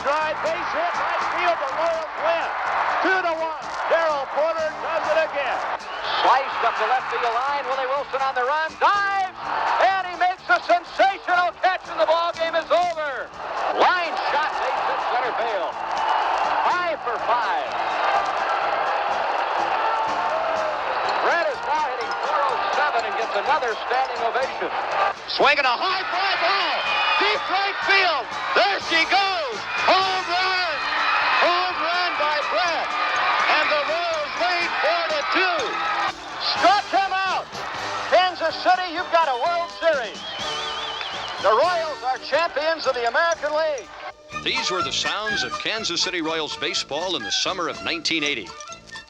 stride, base hit, right field, the Royals win. 2-1. Darrell Porter does it again. Sliced up the left field line. Willie Wilson on the run, dives, and he makes a sensational catch, and the ball game is over. Line shot, base hit, center field. 5 for 5. Red is now hitting .407 and gets another standing ovation. Swinging a high fly ball, deep right field. There she goes. Home run. Home run by Brett. And the Royals lead 4-2. Struck him out. Kansas City, you've got a World Series. The Royals are champions of the American League. These were the sounds of Kansas City Royals baseball in the summer of 1980.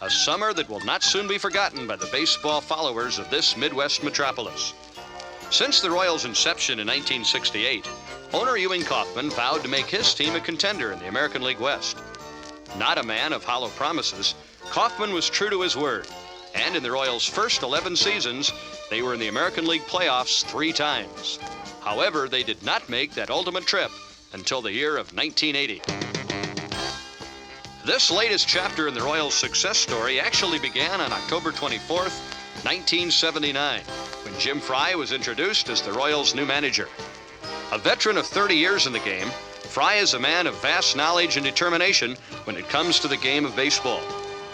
A summer that will not soon be forgotten by the baseball followers of this Midwest metropolis. Since the Royals' inception in 1968, owner Ewing Kauffman vowed to make his team a contender in the American League West. Not a man of hollow promises, Kauffman was true to his word. And in the Royals' first 11 seasons, they were in the American League playoffs 3 times. However, they did not make that ultimate trip until the year of 1980. This latest chapter in the Royals' success story actually began on October 24th, 1979, when Jim Frey was introduced as the Royals' new manager. A veteran of 30 years in the game, Frey is a man of vast knowledge and determination when it comes to the game of baseball.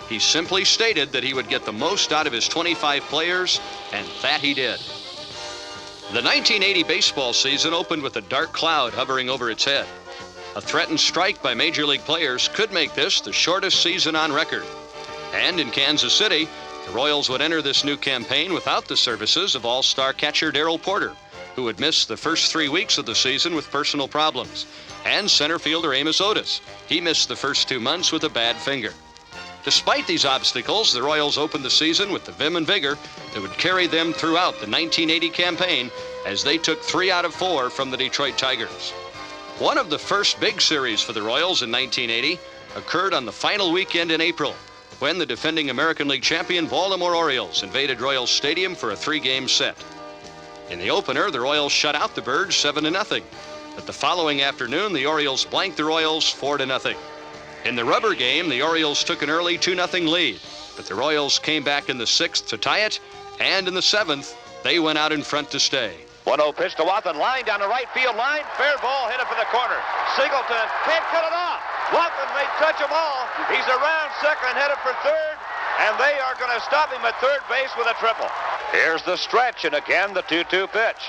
He simply stated that he would get the most out of his 25 players, and that he did. The 1980 baseball season opened with a dark cloud hovering over its head. A threatened strike by Major League players could make this the shortest season on record. And in Kansas City, the Royals would enter this new campaign without the services of all-star catcher Darrell Porter, who had missed the first 3 weeks of the season with personal problems, and center fielder Amos Otis. He missed the first 2 months with a bad finger. Despite these obstacles, the Royals opened the season with the vim and vigor that would carry them throughout the 1980 campaign as they took 3 out of 4 from the Detroit Tigers. One of the first big series for the Royals in 1980 occurred on the final weekend in April, when the defending American League champion Baltimore Orioles invaded Royals Stadium for a 3-game set. In the opener, the Royals shut out the Birds 7-0, but the following afternoon, the Orioles blanked the Royals 4-0. In the rubber game, the Orioles took an early 2-0 lead, but the Royals came back in the 6th to tie it, and in the 7th, they went out in front to stay. 1-0 pitch to Wathan, line down the right field line, fair ball, hit it for the corner. Singleton can't cut it off. Wathan may touch them all. He's around second, headed for third, and they are going to stop him at third base with a triple. Here's the stretch, and again the 2-2 pitch.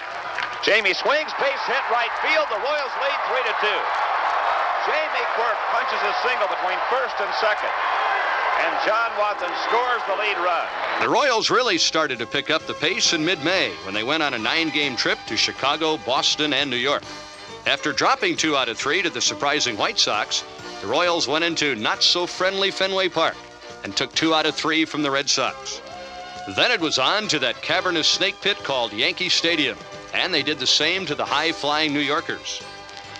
Jamie swings, base hit right field. The Royals lead 3-2. Jamie Quirk punches a single between first and second, and John Wathan scores the lead run. The Royals really started to pick up the pace in mid-May when they went on a 9-game trip to Chicago, Boston, and New York. After dropping 2 out of 3 to the surprising White Sox, the Royals went into not-so-friendly Fenway Park and took 2 out of 3 from the Red Sox. Then it was on to that cavernous snake pit called Yankee Stadium, and they did the same to the high-flying New Yorkers.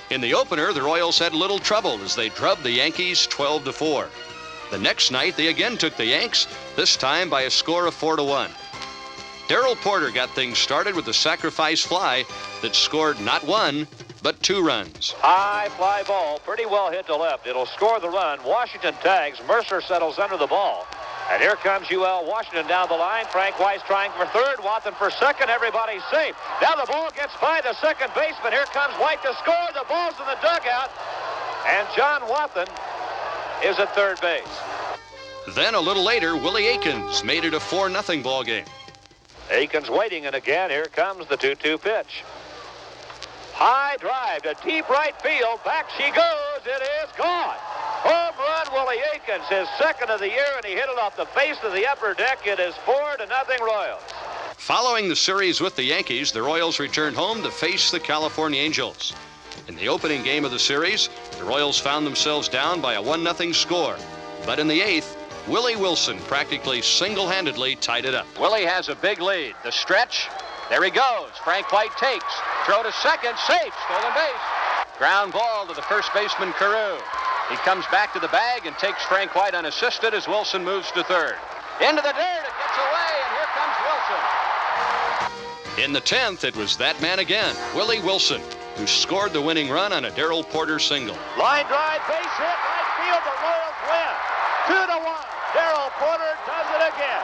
In the opener, the Royals had little trouble as they drubbed the Yankees 12-4. The next night, they again took the Yanks, this time by a score of 4-1. Darrell Porter got things started with a sacrifice fly that scored not 1, but 2 runs. High fly ball, pretty well hit to left. It'll score the run. Washington tags. Mercer settles under the ball. And here comes UL Washington down the line. Frank Weiss trying for third. Wathan for second. Everybody's safe. Now the ball gets by the second baseman. Here comes White to score. The ball's in the dugout. And John Wathan is at third base. Then a little later, Willie Aikens made it a 4-0 ball game. Aikens waiting, and again, here comes the 2-2 pitch. High drive to deep right field. Back she goes. It is gone. Home run, Willie Aikens, his second of the year, and he hit it off the face of the upper deck. It is 4-0 Royals. Following the series with the Yankees, the Royals returned home to face the California Angels. In the opening game of the series, the Royals found themselves down by a 1-0 score. But in the 8th, Willie Wilson practically single-handedly tied it up. Willie has a big lead. The stretch. There he goes. Frank White takes. Throw to second. Safe. Stolen base. Ground ball to the first baseman, Carew. He comes back to the bag and takes Frank White unassisted as Wilson moves to third. Into the dirt. It gets away, and here comes Wilson. In the 10th, it was that man again, Willie Wilson. who scored the winning run on a Darrell Porter single. Line drive, base hit, right field, the Royals win. 2-1. Darrell Porter does it again.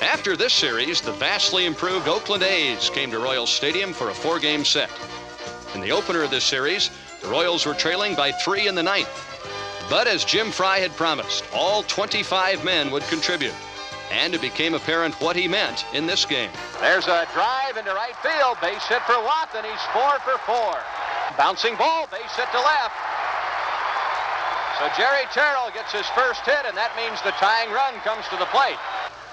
After this series, the vastly improved Oakland A's came to Royals Stadium for a 4-game set. In the opener of this series, the Royals were trailing by 3 in the 9th. But as Jim Frey had promised, all 25 men would contribute. And it became apparent what he meant in this game. There's a drive into right field. Base hit for Watson. He's 4 for 4. Bouncing ball, base hit to left. So Jerry Terrell gets his first hit, and that means the tying run comes to the plate.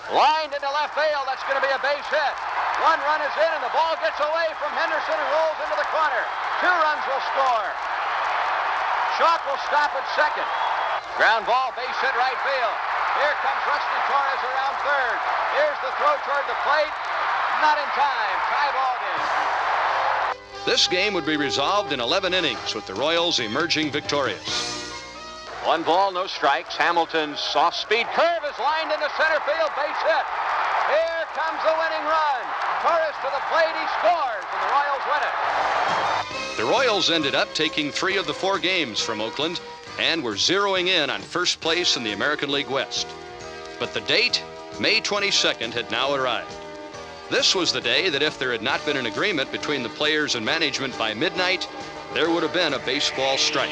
Lined into left field. That's going to be a base hit. 1 run is in, and the ball gets away from Henderson and rolls into the corner. 2 runs will score. Chalk will stop at second. Ground ball, base hit right field. Here comes Rusty Torres around third. Here's the throw toward the plate. Not in time. Tie ball game. This game would be resolved in 11 innings with the Royals emerging victorious. 1 ball, no strikes. Hamilton's soft speed curve is lined into center field. Base hit. Here comes the winning run. Torres to the plate. He scores, and the Royals win it. The Royals ended up taking 3 of the 4 games from Oakland and were zeroing in on first place in the American League West. But the date, May 22nd, had now arrived. This was the day that if there had not been an agreement between the players and management by midnight, there would have been a baseball strike.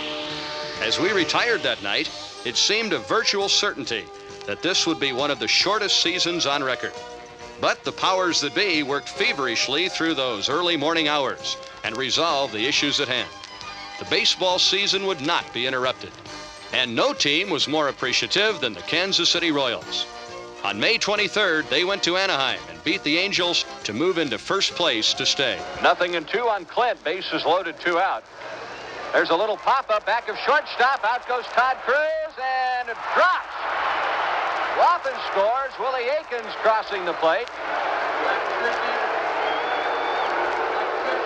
As we retired that night, it seemed a virtual certainty that this would be one of the shortest seasons on record. But the powers that be worked feverishly through those early morning hours and resolved the issues at hand. The baseball season would not be interrupted. And no team was more appreciative than the Kansas City Royals. On May 23rd, they went to Anaheim and beat the Angels to move into first place to stay. 0-2 on Clint. Bases loaded, 2 out. There's a little pop-up back of shortstop. Out goes Todd Cruz, and it drops. Watson scores. Willie Aikens crossing the plate.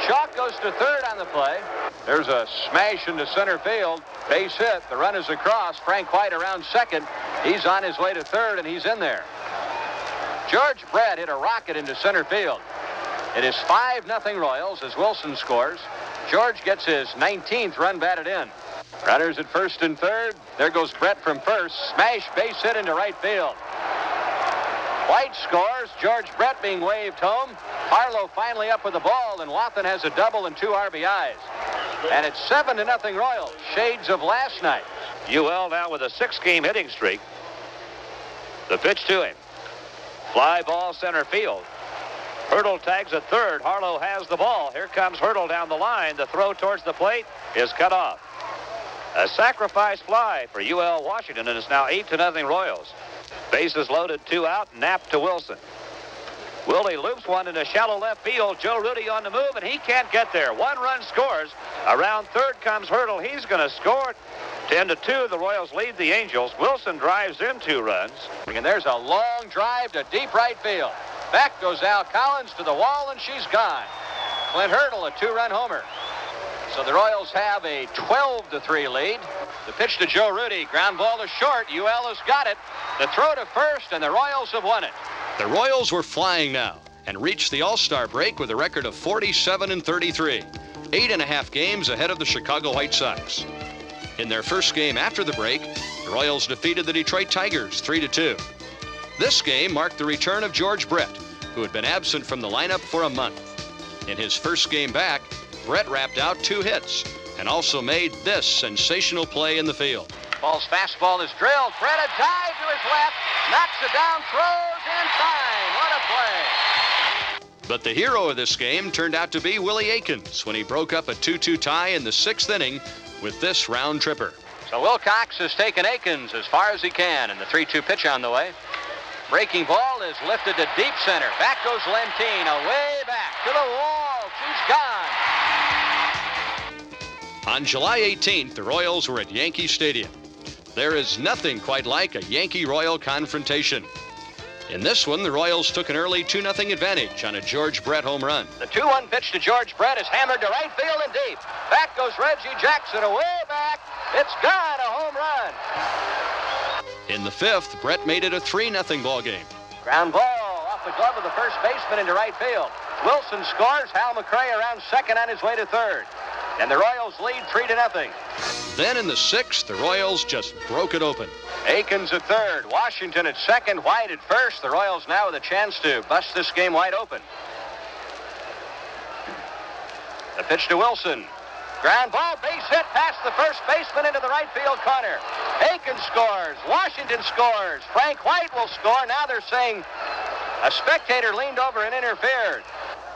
Chalk goes to third on the play. There's a smash into center field. Base hit. The run is across. Frank White around second. He's on his way to third, and he's in there. George Brett hit a rocket into center field. It is 5-0 Royals as Wilson scores. George gets his 19th run batted in. Runners at first and third. There goes Brett from first. Smash base hit into right field. White scores. George Brett being waved home. Harlow finally up with the ball, and Watson has a double and 2 RBIs. And it's 7-0 Royals. Shades of last night. UL now with a 6-game hitting streak. The pitch to him. Fly ball center field. Hurdle tags at third. Harlow has the ball. Here comes Hurdle down the line. The throw towards the plate is cut off. A sacrifice fly for UL Washington, and it's now 8-0 Royals. Bases loaded, 2 out. Knapp to Wilson. Willie loops one into shallow left field. Joe Rudy on the move, and he can't get there. 1 run scores. Around third comes Hurdle. He's going to score. 10-2, the Royals lead the Angels. Wilson drives in 2 runs. And there's a long drive to deep right field. Back goes Al Collins to the wall, and she's gone. Clint Hurdle, a 2-run homer. So the Royals have a 12-3 lead. The pitch to Joe Rudy. Ground ball to short. UL has got it. The throw to first, and the Royals have won it. The Royals were flying now and reached the All-Star break with a record of 47-33, 8.5 games ahead of the Chicago White Sox. In their first game after the break, the Royals defeated the Detroit Tigers 3-2. This game marked the return of George Brett, who had been absent from the lineup for a month. In his first game back, Brett rapped out 2 hits and also made this sensational play in the field. Ball's fastball is drilled. Brett a dive to his left, knocks it down, throws in time. What a play. But the hero of this game turned out to be Willie Aikens when he broke up a 2-2 tie in the 6th inning with this round tripper. So Wilcox has taken Aikens as far as he can, and the 3-2 pitch on the way. Breaking ball is lifted to deep center. Back goes Lentine, away back to the wall. She's gone. On July 18th, the Royals were at Yankee Stadium. There is nothing quite like a Yankee-Royal confrontation. In this one, the Royals took an early 2-0 advantage on a George Brett home run. The 2-1 pitch to George Brett is hammered to right field and deep. Back goes Reggie Jackson, away back. It's gone, a home run. In the 5th, Brett made it a 3-0 ball game. Ground ball off the glove of the first baseman into right field. Wilson scores. Hal McRae around second on his way to third. And the Royals lead 3-0. Then in the sixth, the Royals just broke it open. Aikens at third, Washington at second, White at first. The Royals now with a chance to bust this game wide open. The pitch to Wilson. Ground ball, base hit past the first baseman into the right field corner. Aikens scores. Washington scores. Frank White will score. Now they're saying a spectator leaned over and interfered.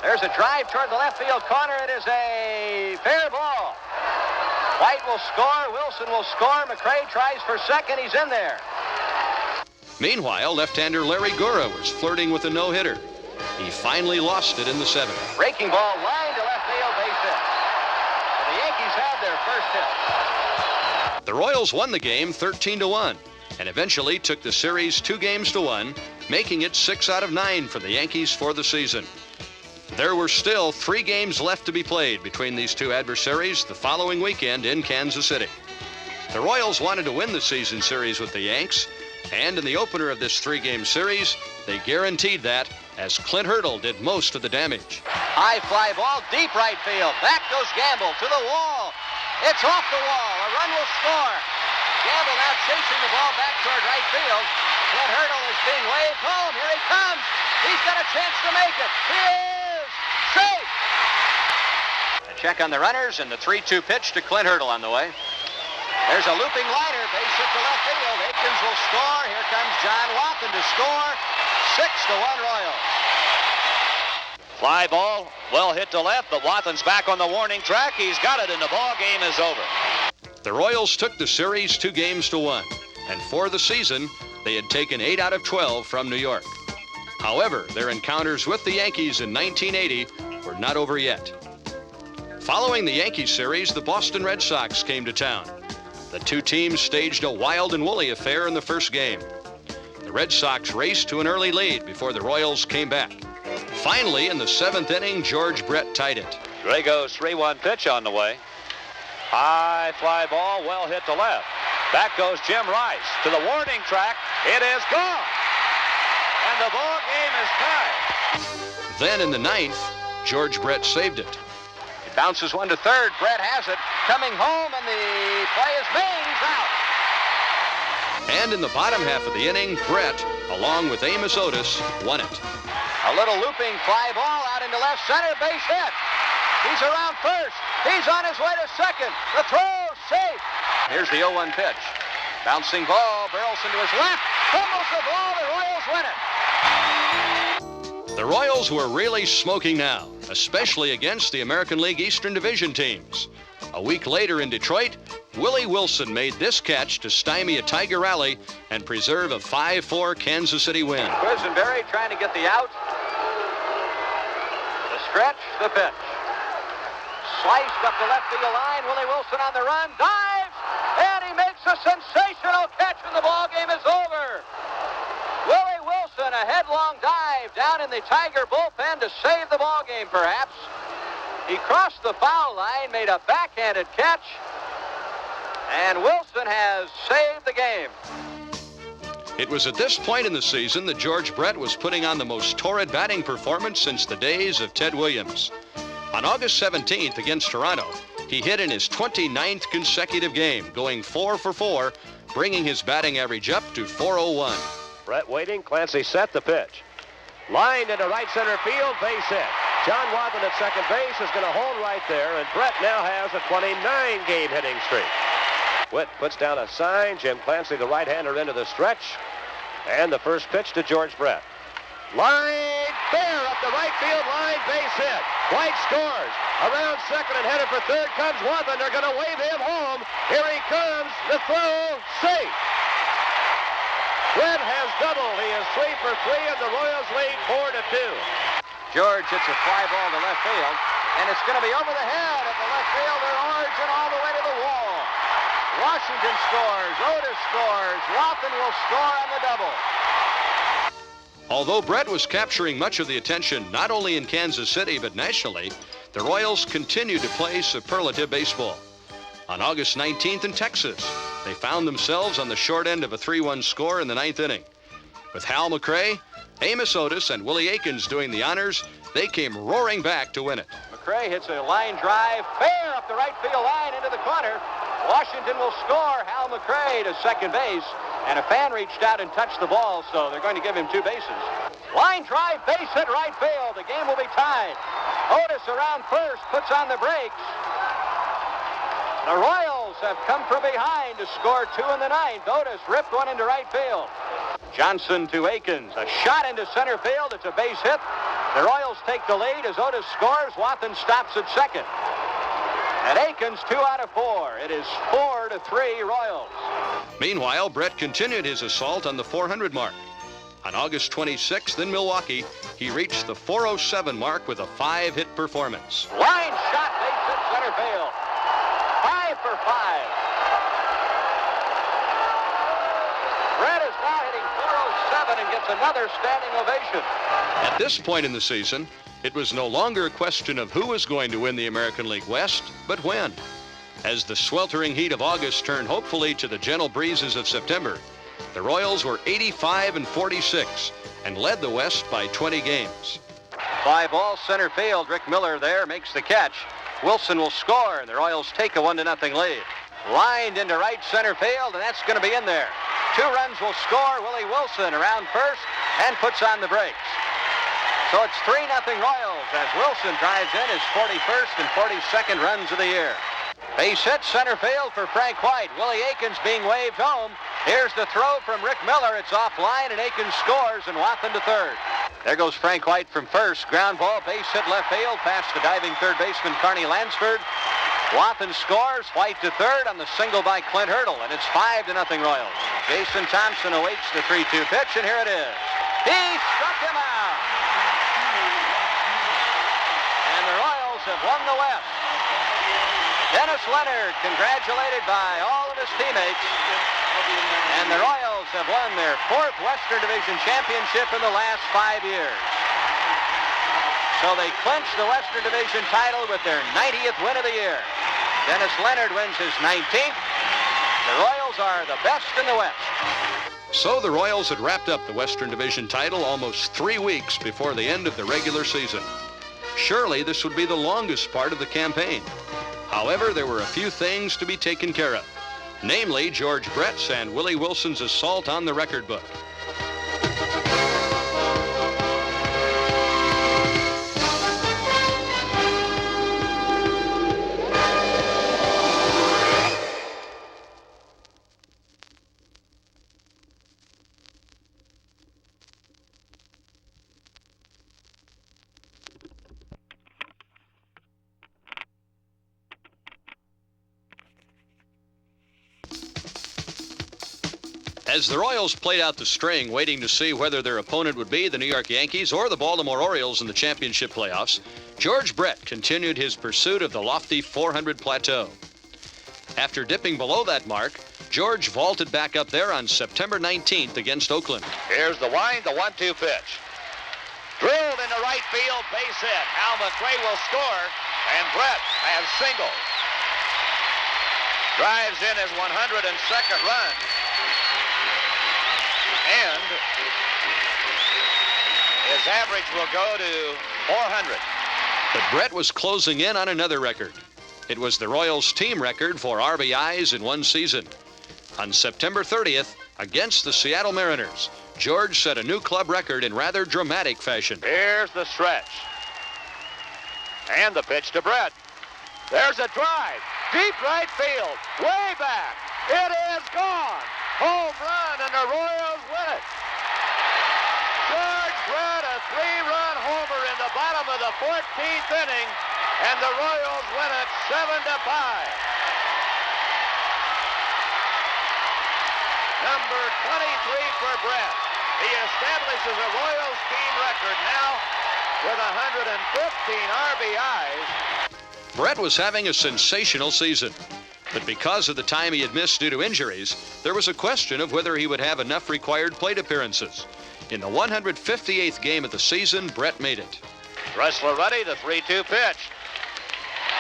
There's a drive toward the left field corner. It is a fair ball. White will score. Wilson will score. McRae tries for second. He's in there. Meanwhile, left-hander Larry Gura was flirting with a no-hitter. He finally lost it in the seventh. Breaking ball, line to left field, base hit. The Yankees had their first hit. The Royals won the game 13-1 and eventually took the series 2-1, making it 6 out of 9 for the Yankees for the season. There were still 3 games left to be played between these two adversaries the following weekend in Kansas City. The Royals wanted to win the season series with the Yanks, and in the opener of this 3-game series, they guaranteed that, as Clint Hurdle did most of the damage. High fly ball, deep right field. Back goes Gamble to the wall. It's off the wall. A run will score. Gamble now chasing the ball back toward right field. Clint Hurdle is being waved home. Here he comes. He's got a chance to make it. He is safe. A check on the runners and the 3-2 pitch to Clint Hurdle on the way. There's a looping liner, base hit to left field. Aikens will score. Here comes John Wathan to score. 6-1 Royals. Fly ball, well hit to left, but Wathan's back on the warning track. He's got it, and the ball game is over. The Royals took the series 2-1, and for the season, they had taken 8 out of 12 from New York. However, their encounters with the Yankees in 1980 were not over yet. Following the Yankees series, the Boston Red Sox came to town. The two teams staged a wild and woolly affair in the first game. The Red Sox raced to an early lead before the Royals came back. Finally, in the 7th inning, George Brett tied it. Drago's 3-1 pitch on the way. High fly ball, well hit to left. Back goes Jim Rice to the warning track. It is gone. And the ball game is tied. Then in the 9th, George Brett saved it. It bounces one to third. Brett has it. Coming home, and the play is made. He's out. And in the bottom half of the inning, Brett, along with Amos Otis, won it. A little looping fly ball out into left center, base hit. He's around first. He's on his way to second. The throw, safe. Here's the 0-1 pitch. Bouncing ball, Burleson to his left. Fumbles the ball, the Royals win it. The Royals were really smoking now, especially against the American League Eastern Division teams. A week later in Detroit, Willie Wilson made this catch to stymie a Tiger rally and preserve a 5-4 Kansas City win. Quisenberry trying to get the out. The stretch, the pitch. Sliced up the left field line. Willie Wilson on the run, dives, and he makes a sensational catch, and the ball game is over. Willie Wilson, a headlong dive down in the Tiger bullpen to save the ball game, perhaps. He crossed the foul line, made a backhanded catch, and Wilson has saved the game. It was at this point in the season that George Brett was putting on the most torrid batting performance since the days of Ted Williams. On August 17th against Toronto, he hit in his 29th consecutive game, going 4 for 4, bringing his batting average up to .401. Brett waiting. Clancy set the pitch. Lined into right center field, base hit. John Wathan at second base is going to hold right there, and Brett now has a 29-game hitting streak. Witt puts down a sign. Jim Clancy, the right-hander, into the stretch. And the first pitch to George Brett. Line fair up the right field line, base hit. White scores. Around second and headed for third comes Wathan. They're going to wave him home. Here he comes. The throw, safe. Brett has doubled. He is 3 for 3, and the Royals lead 4-2. George hits a fly ball to left field, and it's going to be over the head of the left fielder, Origin, all the way to the wall. Washington scores. Otis scores. Wathan will score on the double. Although Brett was capturing much of the attention not only in Kansas City but nationally, the Royals continued to play superlative baseball. On August 19th in Texas, they found themselves on the short end of a 3-1 score in the 9th inning. With Hal McRae, Amos Otis, and Willie Aikens doing the honors, they They came roaring back to win it. McRae hits a line drive, fair up the right field line into the corner. Washington will score. Hal McRae to second base, and a fan reached out and touched the ball, so they're going to give him 2 bases. Line drive, base hit right field. The game will be tied. Otis around first, puts on the brakes. The Royals have come from behind to score 2 in the 9th. Otis ripped one into right field. Johnson to Akins. A shot into center field. It's a base hit. The Royals take the lead as Otis scores. Wathan stops at second. And Akins 2 out of 4. It is 4-3 Royals. Meanwhile, Brett continued his assault on the 400 mark. On August 26th in Milwaukee, he reached the 407 mark with a 5-hit performance. Line shot, base hit center field. 5 for 5. Brett is now hitting 407 and gets another standing ovation. At this point in the season, it was no longer a question of who was going to win the American League West, but when. As the sweltering heat of August turned hopefully to the gentle breezes of September, the Royals were 85-46 and led the West by 20 games. Fly ball center field. Rick Miller there makes the catch. Wilson will score, and the Royals take a 1-0 lead. Lined into right center field, and that's going to be in there. 2 runs will score. Willie Wilson around first and puts on the brakes. So it's 3-0 Royals as Wilson drives in his 41st and 42nd runs of the year. Base hit center field for Frank White. Willie Akins being waved home. Here's the throw from Rick Miller. It's offline, and Akins scores, and Wathan to third. There goes Frank White from first. Ground ball, base hit left field, past the diving third baseman Carney Lansford. Wathan scores. White to third on the single by Clint Hurdle, and it's 5-0 Royals. Jason Thompson awaits the 3-2 pitch, and here it is. He struck him out. And the Royals have won the West. Dennis Leonard congratulated by all of his teammates. And the Royals have won their 4th Western Division championship in the last 5 years. So they clinched the Western Division title with their 90th win of the year. Dennis Leonard wins his 19th. The Royals are the best in the West. So the Royals had wrapped up the Western Division title almost 3 weeks before the end of the regular season. Surely this would be the longest part of the campaign. However, there were a few things to be taken care of, namely George Brett's and Willie Wilson's assault on the record book. As the Royals played out the string, waiting to see whether their opponent would be the New York Yankees or the Baltimore Orioles in the championship playoffs, George Brett continued his pursuit of the lofty 400 plateau. After dipping below that mark, George vaulted back up there on September 19th against Oakland. Here's the wind, the 1-2 pitch. Drilled into right field, base hit. Hal McRae will score, and Brett has single. Drives in his 102nd run. And his average will go to 400. But Brett was closing in on another record. It was the Royals' team record for RBIs in one season. On September 30th, against the Seattle Mariners, George set a new club record in rather dramatic fashion. Here's the stretch. And the pitch to Brett. There's a drive. Deep right field. Way back. It is gone. Home run, and the Royals win it. George Brett, a 3-run homer in the bottom of the 14th inning, and the Royals win it 7-5. Number 23 for Brett. He establishes a Royals team record now with 115 RBIs. Brett was having a sensational season. But because of the time he had missed due to injuries, there was a question of whether he would have enough required plate appearances. In the 158th game of the season, Brett made it. Dressler ready, the 3-2 pitch.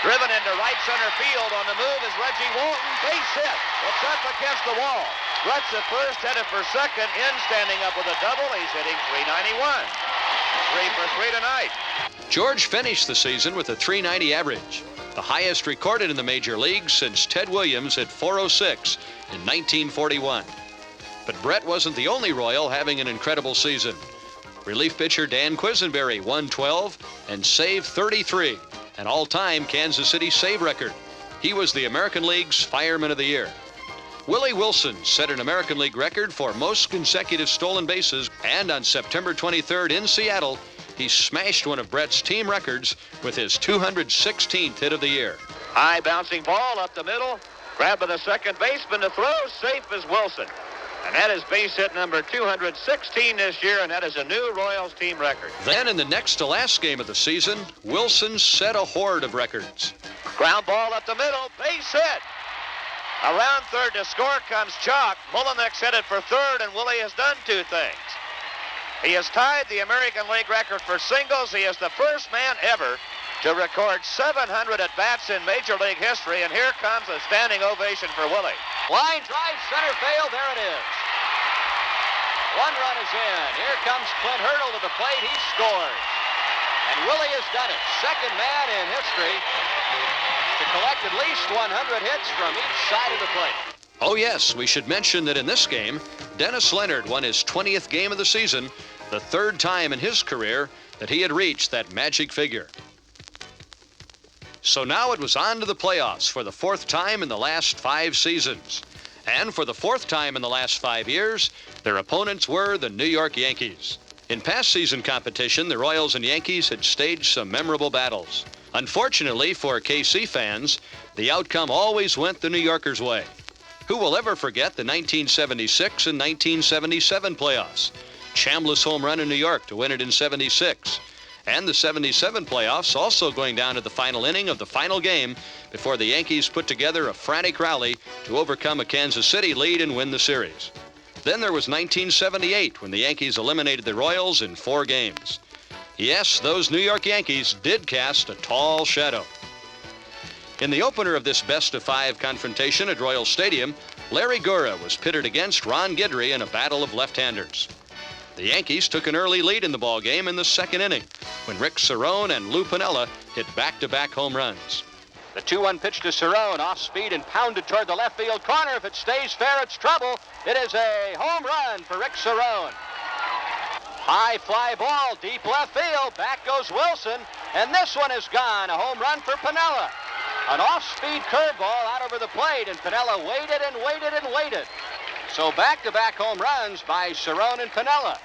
Driven into right center field. On the move is Reggie Walton. Base hit. It's up against the wall. Brett's at first, headed for second. In standing up with a double. He's hitting .391. 3 for 3 tonight. George finished the season with a .390 average, the highest recorded in the major leagues since Ted Williams at .406 in 1941. But Brett wasn't the only Royal having an incredible season. Relief pitcher Dan Quisenberry won 12 and saved 33, an all-time Kansas City save record. He was the American League's Fireman of the Year. Willie Wilson set an American League record for most consecutive stolen bases, and on September 23rd in Seattle, he smashed one of Brett's team records with his 216th hit of the year. High bouncing ball up the middle. Grabbed by the second baseman to throw. Safe is Wilson. And that is base hit number 216 this year, and that is a new Royals team record. Then in the next to last game of the season, Wilson set a horde of records. Ground ball up the middle. Base hit. Around third to score comes Chalk. Mullenix headed for third, and Willie has done two things. He has tied the American League record for singles. He is the first man ever to record 700 at-bats in Major League history, and here comes a standing ovation for Willie. Line drive, center field, there it is. One run is in. Here comes Clint Hurdle to the plate. He scores. And Willie has done it. Second man in history to collect at least 100 hits from each side of the plate. Oh yes, we should mention that in this game, Dennis Leonard won his 20th game of the season, the third time in his career that he had reached that magic figure. So now it was on to the playoffs for the fourth time in the last 5 seasons. And for the fourth time in the last 5 years, their opponents were the New York Yankees. In past season competition, the Royals and Yankees had staged some memorable battles. Unfortunately for KC fans, the outcome always went the New Yorkers' way. Who will ever forget the 1976 and 1977 playoffs? Chambliss home run in New York to win it in '76. And the '77 playoffs also going down to the final inning of the final game before the Yankees put together a frantic rally to overcome a Kansas City lead and win the series. Then there was 1978 when the Yankees eliminated the Royals in 4 games. Yes, those New York Yankees did cast a tall shadow. In the opener of this best-of-5 confrontation at Royal Stadium, Larry Gura was pitted against Ron Guidry in a battle of left-handers. The Yankees took an early lead in the ballgame in the second inning when Rick Cerone and Lou Piniella hit back-to-back home runs. The 2-1 pitch to Cerone, off speed and pounded toward the left field corner. If it stays fair, it's trouble. It is a home run for Rick Cerone. High fly ball, deep left field. Back goes Wilson, and this one is gone. A home run for Piniella. An off-speed curveball out over the plate, and Piniella waited and waited and waited. So back-to-back home runs by Cerone and Piniella.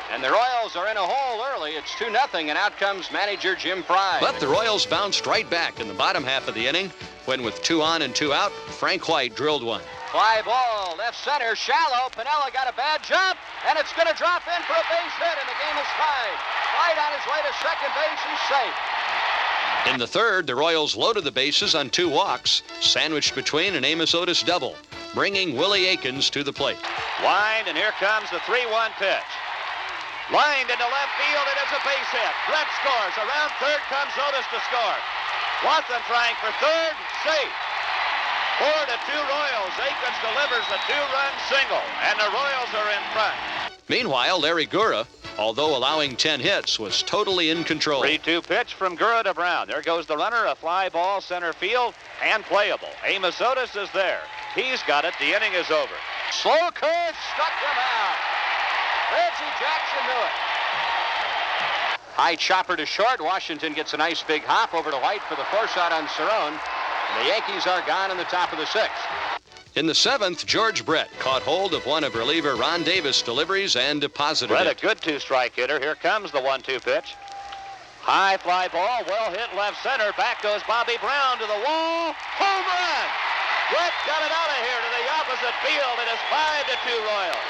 And the Royals are in a hole early. It's 2-0, and out comes manager Jim Frey. But the Royals bounced right back in the bottom half of the inning when, with 2 on and 2 out, Frank White drilled one. Fly ball, left center, shallow. Piniella got a bad jump, and it's going to drop in for a base hit, and the game is tied. White on his way to second base. He's safe. In the third, the Royals loaded the bases on 2 walks, sandwiched between an Amos Otis double, bringing Willie Aikens to the plate. Lined, and here comes the 3-1 pitch. Lined into left field, it is a base hit. Brett scores. Around third comes Otis to score. Watson trying for third, safe. 4-2 Royals. Aikens delivers a 2-run single, and the Royals are in front. Meanwhile, Larry Gura, although allowing 10 hits, was totally in control. 3-2 pitch from Gura to Brown. There goes the runner, a fly ball center field, and playable. Amos Otis is there. He's got it. The inning is over. Slow curve, struck him out. Reggie Jackson knew it. High chopper to short. Washington gets a nice big hop over to White for the force out on Cerone. And the Yankees are gone in the top of the 6th. In the 7th, George Brett caught hold of one of reliever Ron Davis' deliveries and deposited Brett, it. a good 2-strike hitter. Here comes the 1-2 pitch. High fly ball, well hit left center. Back goes Bobby Brown to the wall. Home run! Brett got it out of here to the opposite field. It is 5-2 Royals.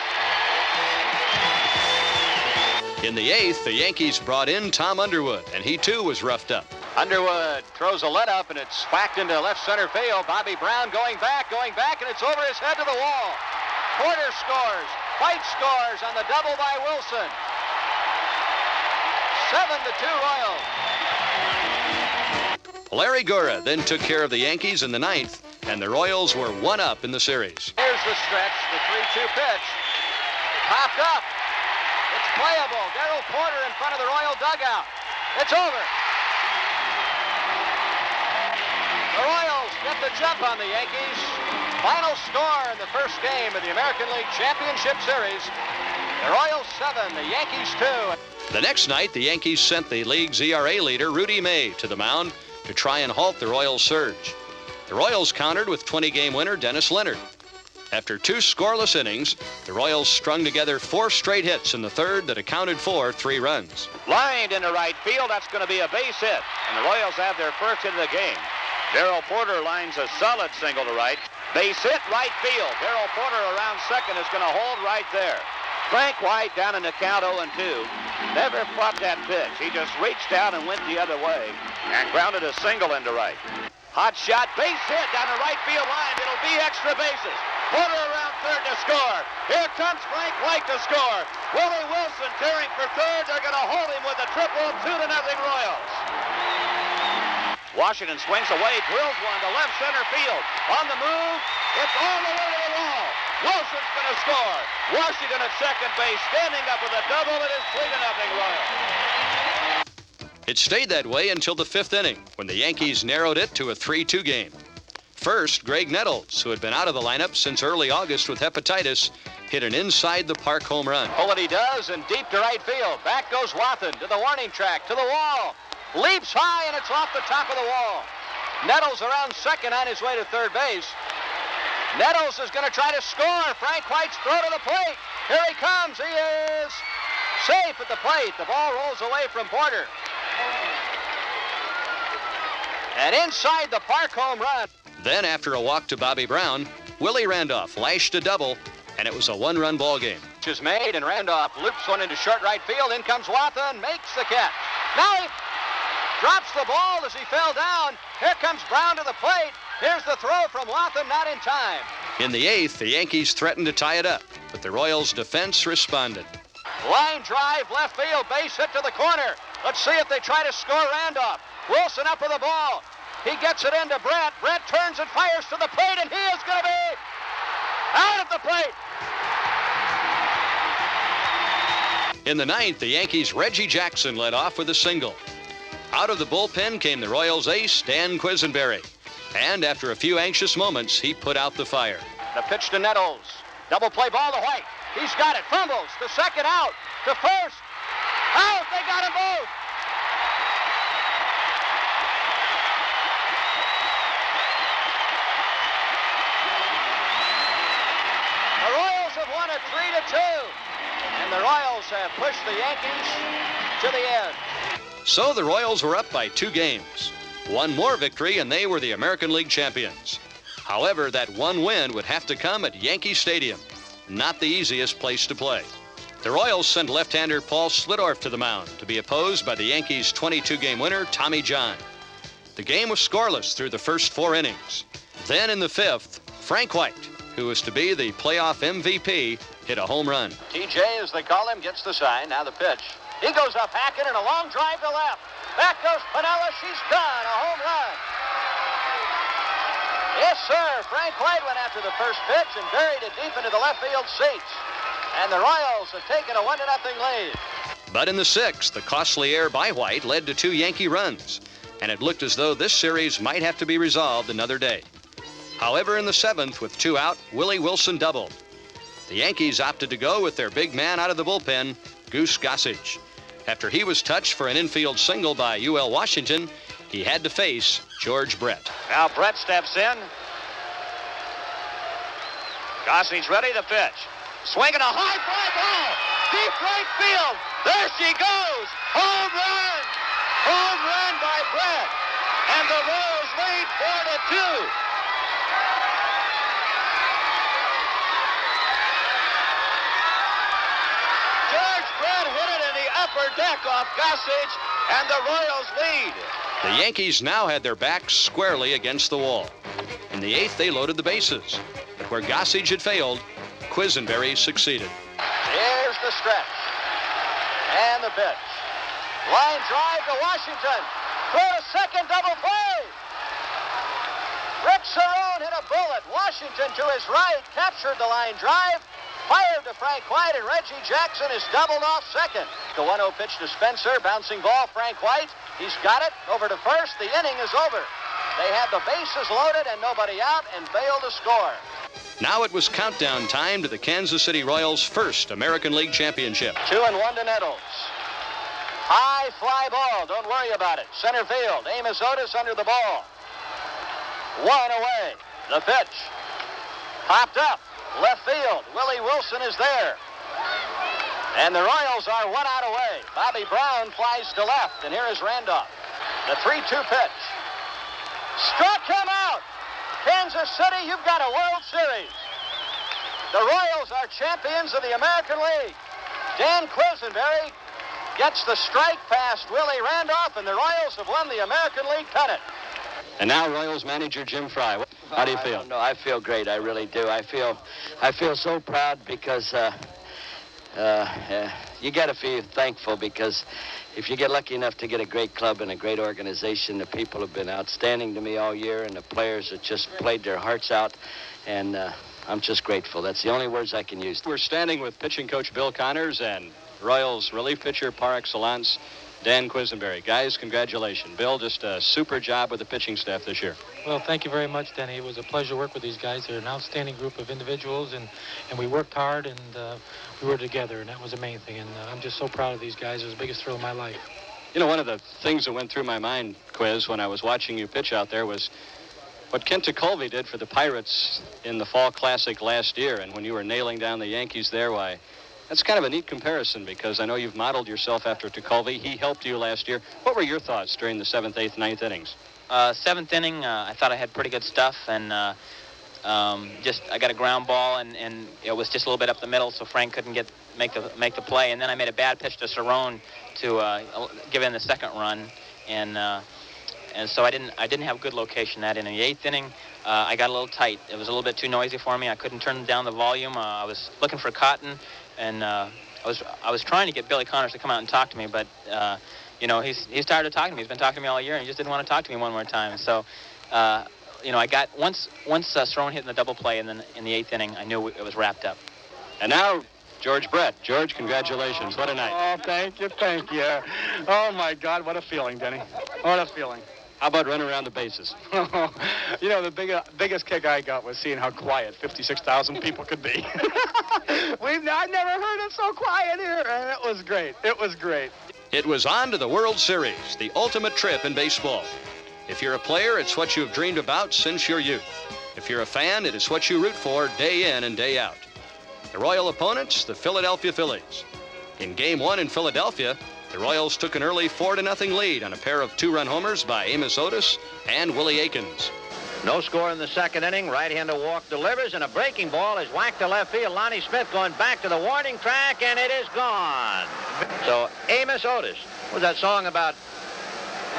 In the 8th, the Yankees brought in Tom Underwood, and he too was roughed up. Underwood throws a let-up, and it's whacked into left center field. Bobby Brown going back, and it's over his head to the wall. Porter scores. White scores on the double by Wilson. 7-2 Royals. Larry Gura then took care of the Yankees in the 9th, and the Royals were 1-up in the series. Here's the stretch, the 3-2 pitch. Popped up. It's playable. Darrell Porter in front of the Royal dugout. It's over. The Royals get the jump on the Yankees. Final score in the first game of the American League Championship Series. The Royals 7, the Yankees 2. The next night, the Yankees sent the league's ERA leader, Rudy May, to the mound to try and halt the Royals' surge. The Royals countered with 20-game winner Dennis Leonard. After 2 scoreless innings, the Royals strung together 4 straight hits in the third that accounted for 3 runs. Lined into right field, that's going to be a base hit. And the Royals have their first hit of the game. Darrell Porter lines a solid single to right. Base hit, right field. Darrell Porter around second is going to hold right there. Frank White down in the count 0-2. Never fought that pitch. He just reached out and went the other way and grounded a single into right. Hot shot, base hit down the right field line. It'll be extra bases. Porter around third to score. Here comes Frank White to score. Willie Wilson tearing for third. They're going to hold him with a triple, 2-0 Royals. Washington swings away, drills one to left center field. On the move, it's all the way to the wall. Wilson's going to score. Washington at second base, standing up with a double. It is 3-0 Royals. It stayed that way until the 5th inning, when the Yankees narrowed it to a 3-2 game. First, Greg Nettles, who had been out of the lineup since early August with hepatitis, hit an inside-the-park home run. Pull it he does, and deep to right field. Back goes Wathan to the warning track, to the wall. Leaps high, and it's off the top of the wall. Nettles around second on his way to third base. Nettles is going to try to score. Frank White's throw to the plate. Here he comes. He is safe at the plate. The ball rolls away from Porter. And inside the park home run. Then, after a walk to Bobby Brown, Willie Randolph lashed a double, and it was a 1-run ball game. Is made, and Randolph loops one into short right field. In comes Wathan, makes the catch. Now he drops the ball as he fell down. Here comes Brown to the plate. Here's the throw from Wathan, not in time. In the 8th, the Yankees threatened to tie it up, but the Royals' defense responded. Line drive, left field, base hit to the corner. Let's see if they try to score Randolph. Wilson up with the ball. He gets it into Brett. Brett turns and fires to the plate, and he is going to be out at the plate. In the 9th, the Yankees' Reggie Jackson led off with a single. Out of the bullpen came the Royals' ace, Dan Quisenberry. And after a few anxious moments, he put out the fire. The pitch to Nettles. Double play ball to White. He's got it. Fumbles. The second out. To first. Out. They got them both. The Royals have won it 3-2. And the Royals have pushed the Yankees to the end. So the Royals were up by 2 games. One more victory, and they were the American League champions. However, that one win would have to come at Yankee Stadium, not the easiest place to play. The Royals sent left-hander Paul Slidorf to the mound to be opposed by the Yankees' 22-game winner, Tommy John. The game was scoreless through the first 4 innings. Then in the 5th, Frank White, who was to be the playoff MVP, hit a home run. TJ, as they call him, gets the sign. Now the pitch. He goes up Hackett and a long drive to left. Back goes Pinella. She's gone. A home run. Yes, sir. Frank White went after the first pitch and buried it deep into the left field seats. And the Royals have taken a 1-0 lead. But in the 6th, the costly error by White led to 2 Yankee runs, and it looked as though this series might have to be resolved another day. However, in the 7th, with 2 out, Willie Wilson doubled. The Yankees opted to go with their big man out of the bullpen, Goose Gossage. After he was touched for an infield single by UL Washington, he had to face George Brett. Now Brett steps in. Gossage ready to pitch. Swinging a high fly ball. Deep right field. There she goes. Home run. Home run by Brett. And the Royals lead 4-2. George Brett hit it in the upper deck off Gossage, and the Royals lead. The Yankees now had their backs squarely against the wall. In the 8th, they loaded the bases. But where Gossage had failed, Quisenberry succeeded. Here's the stretch. And the pitch. Line drive to Washington. Throw to second, double play. Rick Cerrone hit a bullet. Washington to his right, captured the line drive. fired to Frank White, and Reggie Jackson is doubled off second. The 1-0 pitch to Spencer, bouncing ball, Frank White. He's got it, over to first. The inning is over. They had the bases loaded and nobody out, and failed to score. Now it was countdown time to the Kansas City Royals' first American League championship. 2-1 to Nettles. High fly ball, don't worry about it. Center field, Amos Otis under the ball. 1 away. The pitch. Popped up. Left field. Willie Wilson is there. And the Royals are 1 out away. Bobby Brown flies to left, and here is Randolph. The 3-2 pitch. Struck him out. Kansas City, you've got a World Series. The Royals are champions of the American League. Dan Quisenberry gets the strike past Willie Randolph, and the Royals have won the American League pennant. And now Royals manager Jim Frey. How do you feel? No, I feel great. I really do. I feel so proud because you got to feel thankful, because if you get lucky enough to get a great club and a great organization, the people have been outstanding to me all year, and the players have just played their hearts out, and I'm just grateful. That's the only words I can use. We're standing with pitching coach Bill Connors and Royals relief pitcher par excellence, Dan Quisenberry. Guys, congratulations. Bill, just a super job with the pitching staff this year. Well, thank you very much, Denny. It was a pleasure to work with these guys. They're an outstanding group of individuals, and we worked hard, and we were together, and that was the main thing. And I'm just so proud of these guys. It was the biggest thrill of my life. You know, one of the things that went through my mind, Quiz, when I was watching you pitch out there was what Kent Colby did for the Pirates in the Fall Classic last year, and when you were nailing down the Yankees there, why, that's kind of a neat comparison, because I know you've modeled yourself after Colby. He helped you last year. What were your thoughts during the 7th, 8th, 9th innings? 7th inning, I thought I had pretty good stuff, and I got a ground ball, and it was just a little bit up the middle, so Frank couldn't make the play. And then I made a bad pitch to Cerrone to give in the second run, and so I didn't have good location that inning. The 8th inning, I got a little tight. It was a little bit too noisy for me. I couldn't turn down the volume. I was looking for Cotton, and I was trying to get Billy Connors to come out and talk to me, but he's tired of talking to me. He's been talking to me all year, and he just didn't want to talk to me one more time. So I got once Cerrone hit in the double play, and then in the 8th inning, I knew it was wrapped up. And now George Brett. George, congratulations. What a night. Oh, thank you. Oh, my God, what a feeling, Denny. What a feeling. How about running around the bases? You know, the biggest kick I got was seeing how quiet 56,000 people could be. I've never heard it so quiet here, and it was great. It was great. It was on to the World Series, the ultimate trip in baseball. If you're a player, it's what you've dreamed about since your youth. If you're a fan, it is what you root for day in and day out. The Royal opponents, the Philadelphia Phillies. In Game 1 in Philadelphia, the Royals took an early 4-0 lead on a pair of 2-run homers by Amos Otis and Willie Aikens. No score in the 2nd inning. Right-hander walk delivers, and a breaking ball is whacked to left field. Lonnie Smith going back to the warning track, and it is gone. So Amos Otis. What was that song about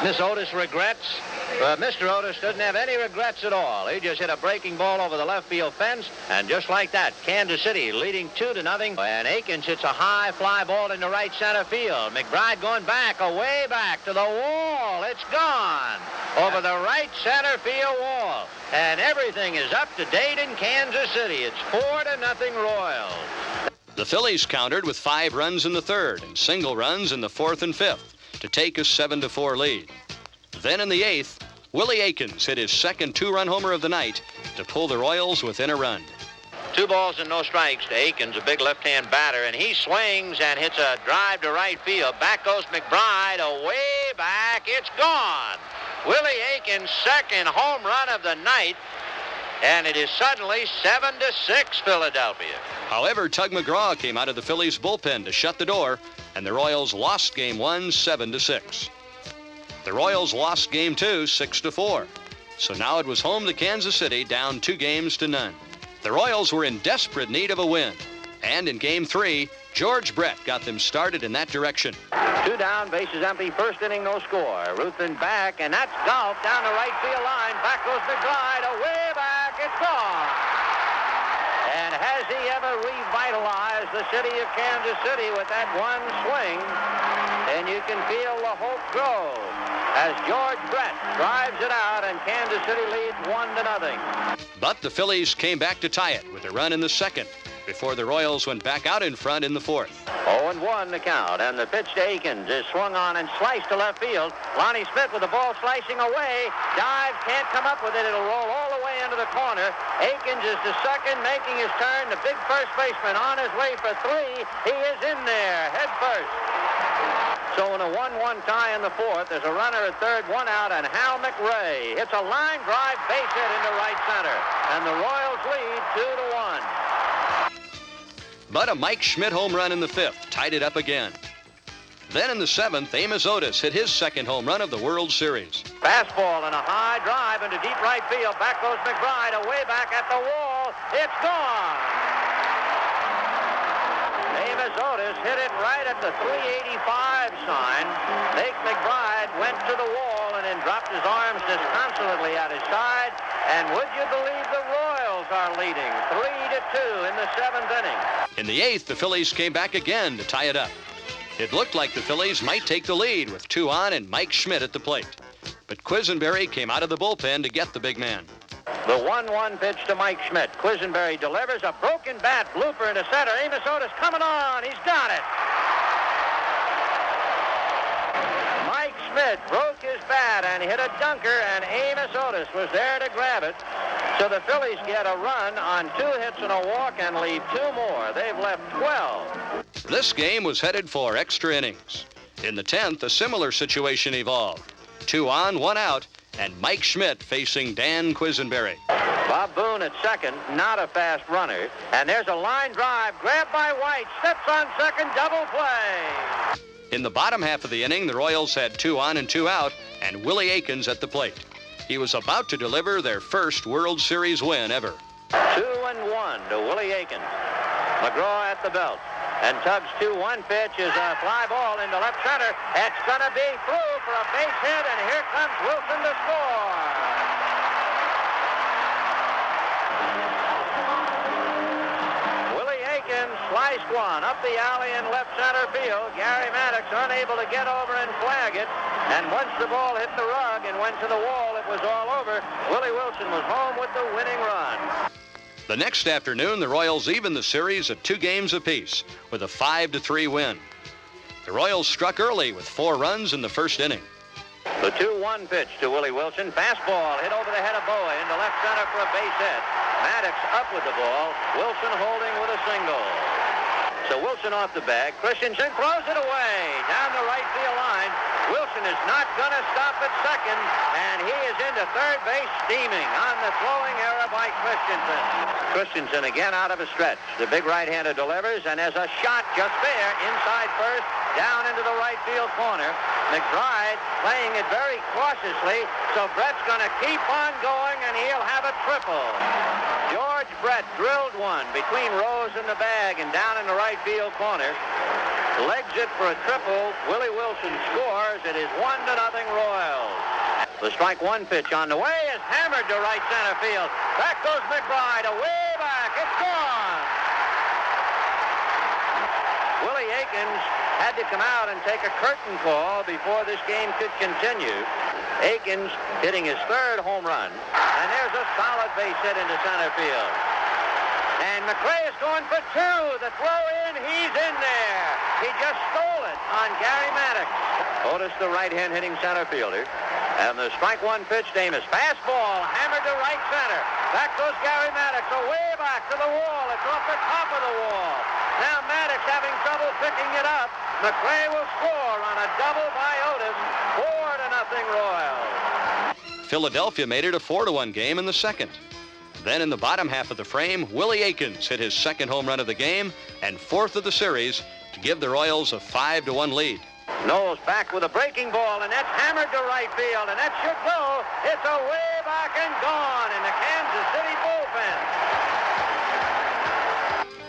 Miss Otis regrets? Mr. Otis doesn't have any regrets at all. He just hit a breaking ball over the left field fence, and just like that, Kansas City leading 2-0. And Aikens hits a high fly ball into right center field. McBride going back, away back to the wall. It's gone over the right center field wall. And everything is up to date in Kansas City. It's 4-0 Royals. The Phillies countered with 5 runs in the 3rd and single runs in the 4th and 5th to take a 7-4 lead. Then in the 8th, Willie Aikens hit his second 2-run homer of the night to pull the Royals within a run. 2 balls and no strikes to Aikens, a big left-hand batter, and he swings and hits a drive to right field. Back goes McBride, away back, it's gone. Willie Aikens' second home run of the night, and it is suddenly 7-6 Philadelphia. However, Tug McGraw came out of the Phillies bullpen to shut the door, and the Royals lost Game 1 7-6. The Royals lost Game 2 6-4. So now it was home to Kansas City, down 2-0. The Royals were in desperate need of a win. And in Game 3, George Brett got them started in that direction. 2 down, bases empty, 1st inning, no score. Ruthven back, and that's golf down the right field line. Back goes McBride, away back, it's gone. And has he ever revitalized the city of Kansas City with that one swing? And you can feel the hope grow as George Brett drives it out, and Kansas City leads 1-0. But the Phillies came back to tie it with a run in the 2nd before the Royals went back out in front in the fourth. 0-1 the count, and the pitch to Akins is swung on and sliced to left field. Lonnie Smith with the ball slicing away. Dives, can't come up with it. It'll roll all the way into the corner. Akins is to second, making his turn. The big first baseman on his way for three. He is in there, head first. So in a 1-1 tie in the fourth, there's a runner at third, one out, and Hal McRae hits a line drive base hit into right center. And the Royals lead 2-1. But a Mike Schmidt home run in the fifth tied it up again. Then in the seventh, Amos Otis hit his second home run of the World Series. Fastball and a high drive into deep right field. Back goes McBride, away back at the wall. It's gone. Amos Otis hit it right at the 385 sign. Nate McBride went to the wall and then dropped his arms disconsolately at his side. And would you believe the Royals are leading 3-2 in the seventh inning. In the eighth, the Phillies came back again to tie it up. It looked like the Phillies might take the lead with 2 on and Mike Schmidt at the plate. But Quisenberry came out of the bullpen to get the big man. The 1-1 pitch to Mike Schmidt. Quisenberry delivers a broken bat, blooper into center. Amos Otis coming on. He's got it. Mike Schmidt broke his bat and hit a dunker, and Amos Otis was there to grab it. So the Phillies get a run on 2 hits and a walk and lead 2 more. They've left 12. This game was headed for extra innings. In the 10th, a similar situation evolved. 2 on, 1 out, and Mike Schmidt facing Dan Quisenberry. Bob Boone at second, not a fast runner. And there's a line drive, grabbed by White, steps on second, double play. In the bottom half of the inning, the Royals had 2 on and 2 out, and Willie Akins at the plate. He was about to deliver their first World Series win ever. 2-1 to Willie Akins. McGraw at the belt. And Tubbs' 2-1 pitch is a fly ball into left center. It's going to be through for a base hit, and here comes Wilson to score. Willie Akins sliced one up the alley in left center field. Gary Maddox unable to get over and flag it. And once the ball hit the rug and went to the wall, it was all over. Willie Wilson was home with the winning run. The next afternoon, the Royals evened the series at 2 games apiece with a 5-3 win. The Royals struck early with 4 runs in the first inning. The 2-1 pitch to Willie Wilson. Fastball hit over the head of Bowie into left center for a base hit. Maddox up with the ball. Wilson holding with a single. So Wilson off the bag. Christensen throws it away down the right field line. Wilson is not going to stop at second, and he is into third base steaming on the throwing error by Christensen. Christensen again out of a stretch. The big right-hander delivers, and there's a shot just there inside first, down into the right field corner. McBride playing it very cautiously, so Brett's going to keep on going, and he'll have a triple. George Brett drilled one between Rose and the bag and down in the right field corner. Legs it for a triple. Willie Wilson scores. It is 1-0 Royals. The strike one pitch on the way is hammered to right center field. Back goes McBride. Away back. It's gone. Willie Akins had to come out and take a curtain call before this game could continue. Akins hitting his 3rd home run. And there's a solid base hit into center field. And McRae is going for 2. The throw in, he's in there. He just stole it on Gary Maddox. Otis, the right hand hitting center fielder. And the strike one pitch to Amos. Fastball hammered to right center. Back goes Gary Maddox. Away back to the wall. It's off the top of the wall. Now Maddox having trouble picking it up. McRae will score on a double by Otis. 4-0 Royals. Philadelphia made it a 4-1 game in the second. Then in the bottom half of the frame, Willie Akins hit his 2nd home run of the game and 4th of the series to give the Royals a 5-1 lead. Knowles back with a breaking ball, and that's hammered to right field, and that should go. It's away back and gone in the Kansas City bullpen.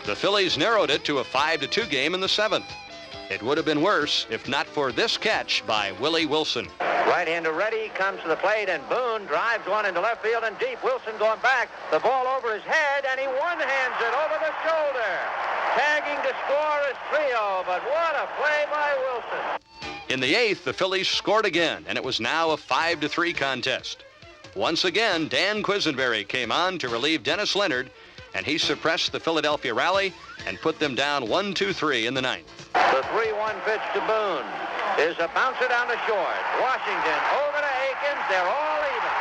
The Phillies narrowed it to a 5-2 game in the 7th. It would have been worse if not for this catch by Willie Wilson. Right-hander ready, comes to the plate, and Boone drives one into left field and deep. Wilson going back, the ball over his head, and he one-hands it over the shoulder. Tagging to score is Trio, but what a play by Wilson. In the 8th, the Phillies scored again, and it was now a 5-3 contest. Once again, Dan Quisenberry came on to relieve Dennis Leonard, and he suppressed the Philadelphia rally and put them down 1-2-3 in the ninth. The 3-1 pitch to Boone is a bouncer down to short. Washington over to Akins. They're all even.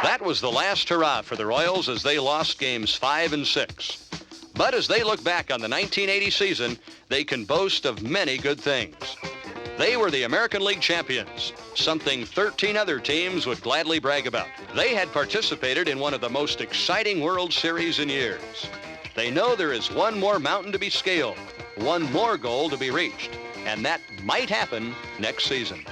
That was the last hurrah for the Royals as they lost games 5 and 6. But as they look back on the 1980 season, they can boast of many good things. They were the American League champions, something 13 other teams would gladly brag about. They had participated in one of the most exciting World Series in years. They know there is one more mountain to be scaled, one more goal to be reached, and that might happen next season.